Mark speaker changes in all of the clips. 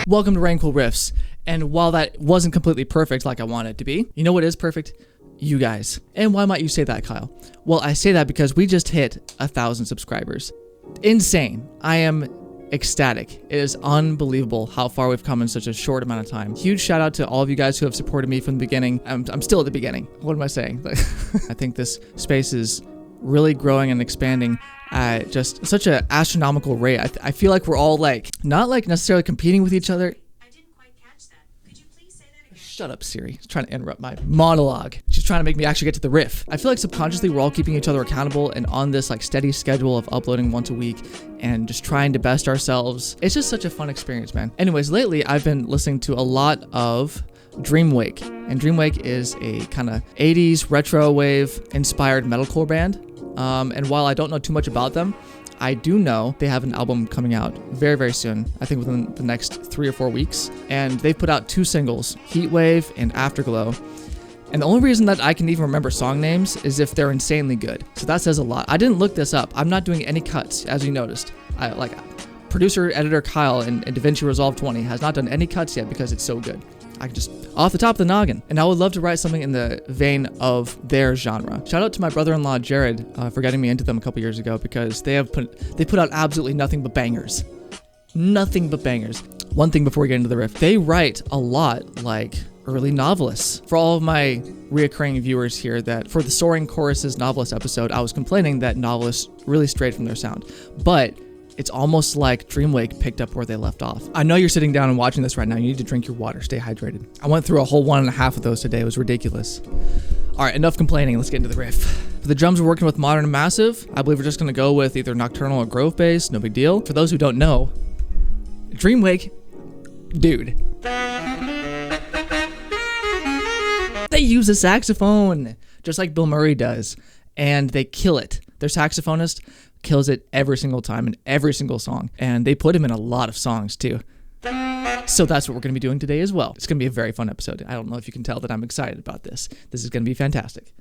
Speaker 1: Welcome to Rainquill Riffs, and while that wasn't completely perfect like I wanted it to be, you know what is perfect? You guys. And why might you say that, Kyle? Well, I say that because we just hit 1,000 subscribers. Insane. I am ecstatic. It is unbelievable how far we've come in such a short amount of time. Huge shout out to all of you guys who have supported me from the beginning. I'm still at the beginning. What am I saying? I think this space is really growing and expanding at just such an astronomical rate. I feel like we're all like, not like necessarily competing with each other.
Speaker 2: I didn't quite catch that. Could you please say that again?
Speaker 1: Shut up, Siri. She's trying to interrupt my monologue. She's trying to make me actually get to the riff. I feel like subconsciously we're all keeping each other accountable and on this like steady schedule of uploading once a week and just trying to best ourselves. It's just such a fun experience, man. Anyways, lately I've been listening to a lot of Dreamwake, and Dreamwake is a kind of 80s retro wave inspired metalcore band. And while I don't know too much about them, I do know they have an album coming out very, very soon. I think within the next 3 or 4 weeks. And they've put out 2 singles, Heatwave and Afterglow. And the only reason that I can even remember song names is if they're insanely good. So that says a lot. I didn't look this up. I'm not doing any cuts, as you noticed. Producer, editor Kyle in DaVinci Resolve 20 has not done any cuts yet because it's so good. I can just off the top of the noggin. And I would love to write something in the vein of their genre. Shout out to my brother-in-law Jared for getting me into them a couple years ago, because they put out absolutely nothing but bangers. Nothing but bangers. One thing before we get into the riff, they write a lot like early novelists. For all of my reoccurring viewers here, that for the Soaring Choruses novelist episode, I was complaining that novelists really strayed from their sound. But it's almost like Dreamwake picked up where they left off. I know you're sitting down and watching this right now. You need to drink your water, stay hydrated. I went through a whole 1.5 of those today. It was ridiculous. All right, enough complaining. Let's get into the riff. For the drums, we're working with Modern and Massive. I believe we're just gonna go with either Nocturnal or Grove bass, no big deal. For those who don't know, Dreamwake, dude. They use a saxophone, just like Bill Murray does, and they kill it. Their saxophonist kills it every single time in every single song, and they put him in a lot of songs too. So that's what we're going to be doing today as well. It's going to be a very fun episode. I don't know if you can tell that I'm excited about this. This is going to be fantastic.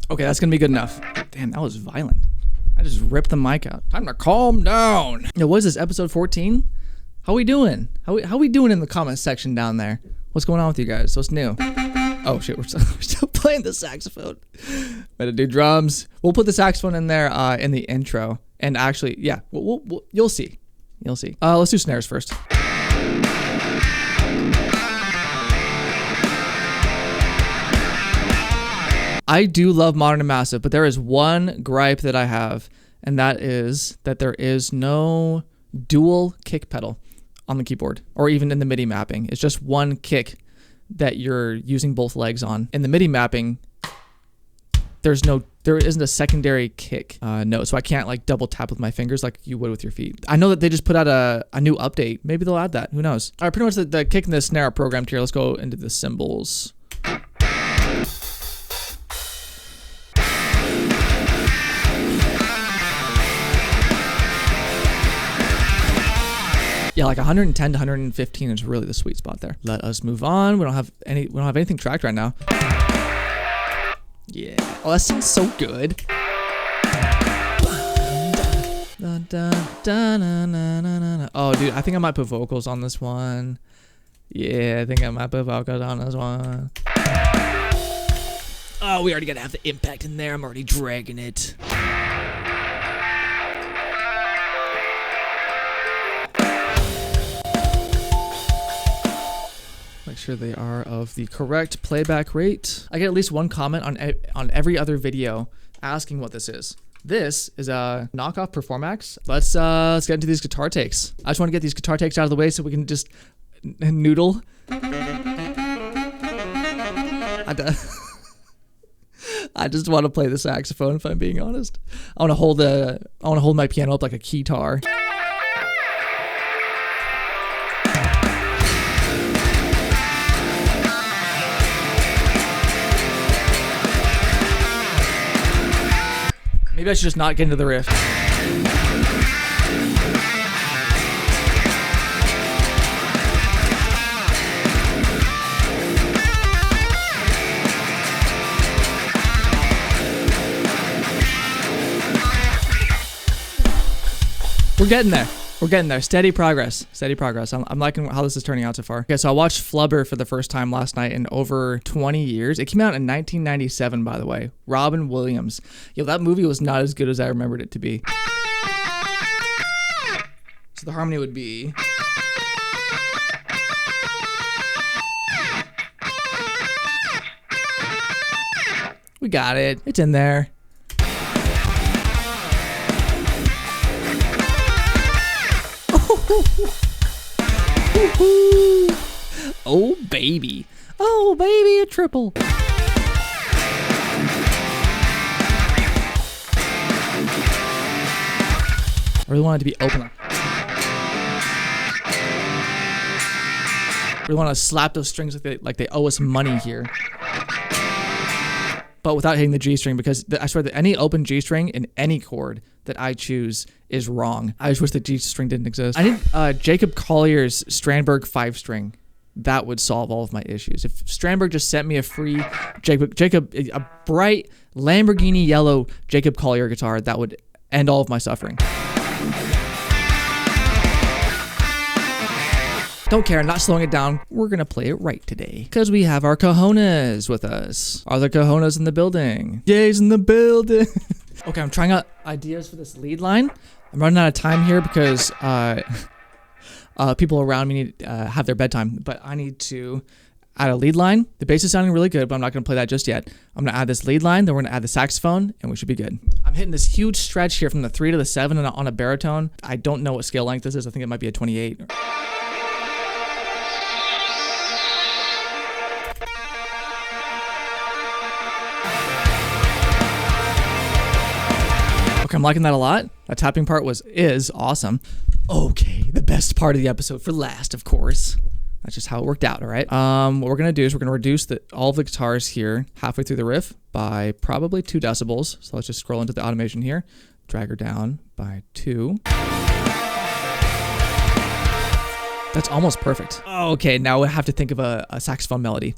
Speaker 1: Okay, that's gonna be good enough. Damn, that was violent. I just ripped the mic out. Time to calm down. Yo, what is this, episode 14? How we doing? How we doing in the comment section down there? What's going on with you guys? What's new? Oh shit, we're still playing the saxophone. Better do drums. We'll put the saxophone in there in the intro. And actually, yeah, you'll see. You'll see. Let's do snares first. I do love Modern and Massive, but there is one gripe that I have, and that is that there is no dual kick pedal on the keyboard, or even in the MIDI mapping. It's just one kick that you're using both legs on. In the MIDI mapping, there isn't a secondary kick note, so I can't like double tap with my fingers like you would with your feet. I know that they just put out a new update. Maybe they'll add that. Who knows? All right, pretty much the kick and the snare are programmed here. Let's go into the cymbals. Yeah, like 110 to 115 is really the sweet spot there. Let us move on. We don't have anything tracked right now. Yeah. Oh, that sounds so good. Oh, dude, I think I might put vocals on this one. Yeah, I think I might put vocals on this one. Oh, we already gotta have the impact in there. I'm already dragging it. Make sure they are of the correct playback rate. I get at least one comment on every other video asking what this is. This is a knockoff Performax. Let's get into these guitar takes. I just want to get these guitar takes out of the way so we can just noodle. I just want to play the saxophone, if I'm being honest. I want to hold my piano up like a keytar. Maybe I should just not get into the riff. We're getting there. We're getting there. Steady progress. Steady progress. I'm liking how this is turning out so far. Okay, so I watched Flubber for the first time last night in over 20 years. It came out in 1997, by the way. Robin Williams. Yo, that movie was not as good as I remembered it to be. So the harmony would be... We got it. It's in there. Oh baby, a triple. I really want it to be open. I really want to slap those strings like they owe us money here, but without hitting the G string, because I swear that any open G string in any chord that I choose is wrong. I just wish the G string didn't exist. I need Jacob Collier's Strandberg 5-string. That would solve all of my issues. If Strandberg just sent me a free a bright Lamborghini yellow Jacob Collier guitar, that would end all of my suffering. Don't care, I'm not slowing it down. We're gonna play it right today, because we have our cojones with us. Are there cojones in the building? Yay's in the building. Okay, I'm trying out ideas for this lead line. I'm running out of time here because people around me need have their bedtime, but I need to add a lead line. The bass is sounding really good, but I'm not going to play that just yet. I'm going to add this lead line, then we're going to add the saxophone, and we should be good. I'm hitting this huge stretch here from the 3 to the 7 on a baritone. I don't know what scale length this is. I think it might be a 28. Okay, I'm liking that a lot. That tapping part is awesome. Okay, the best part of the episode for last, of course. That's just how it worked out, all right? What we're gonna do is we're gonna reduce all of the guitars here halfway through the riff by probably 2 decibels. So let's just scroll into the automation here. Drag her down by 2. That's almost perfect. Okay, now we have to think of a saxophone melody.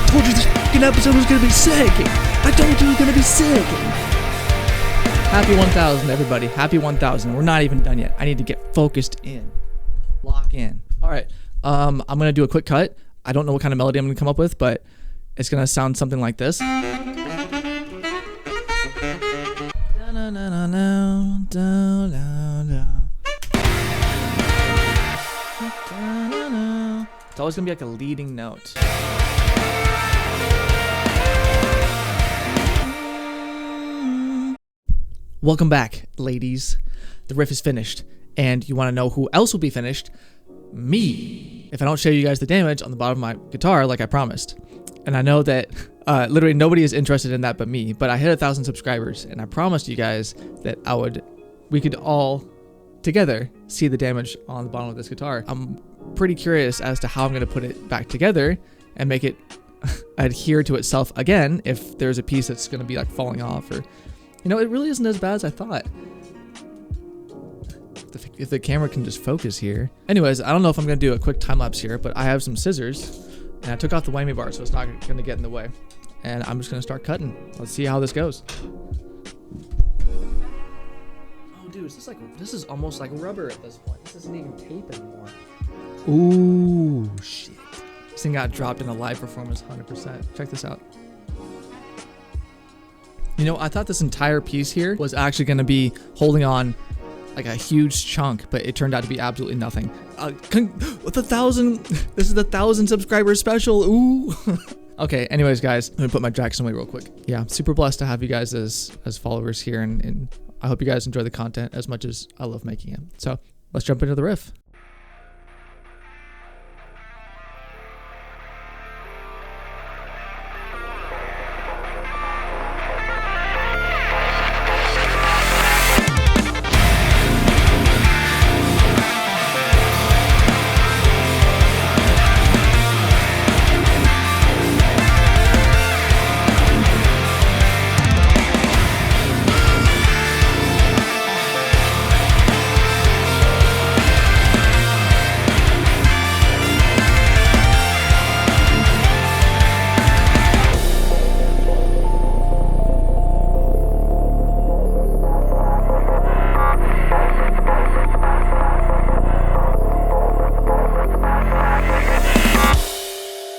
Speaker 1: I told you this fucking episode was gonna be sick. I told you it was gonna be sick. Happy 1000, everybody. Happy 1000. We're not even done yet. I need to get focused in. Lock in. All right. I'm gonna do a quick cut. I don't know what kind of melody I'm gonna come up with, but it's gonna sound something like this. It's always gonna be like a leading note. Welcome back, ladies. The riff is finished, and you want to know who else will be finished? Me. If I don't show you guys the damage on the bottom of my guitar like I promised. And I know that literally nobody is interested in that but me, but I hit 1,000 subscribers, and I promised you guys that we could all together see the damage on the bottom of this guitar. I'm pretty curious as to how I'm going to put it back together and make it adhere to itself again if there's a piece that's going to be like falling off, or you know, it really isn't as bad as I thought. If the camera can just focus here. Anyways, I don't know if I'm going to do a quick time lapse here, but I have some scissors and I took off the whammy bar so it's not going to get in the way. And I'm just going to start cutting. Let's see how this goes. Oh dude, this is almost like rubber at this point. This isn't even tape anymore. Ooh, shit. This thing got dropped in a live performance 100%. Check this out. You know, I thought this entire piece here was actually going to be holding on like a huge chunk, but it turned out to be absolutely nothing. With 1,000, this is the 1,000 subscriber special. Ooh, Okay, anyways, guys, let me put my Jackson away real quick. Yeah, I'm super blessed to have you guys as followers here, and I hope you guys enjoy the content as much as I love making it. So let's jump into the riff.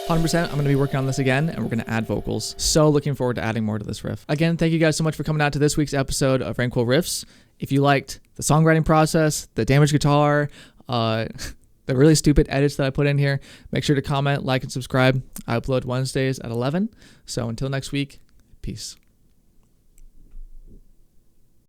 Speaker 1: 100%, I'm going to be working on this again, and we're going to add vocals. So looking forward to adding more to this riff. Again, thank you guys so much for coming out to this week's episode of Rainquill Riffs. If you liked the songwriting process, the damaged guitar, the really stupid edits that I put in here, make sure to comment, like, and subscribe. I upload Wednesdays at 11. So until next week, peace.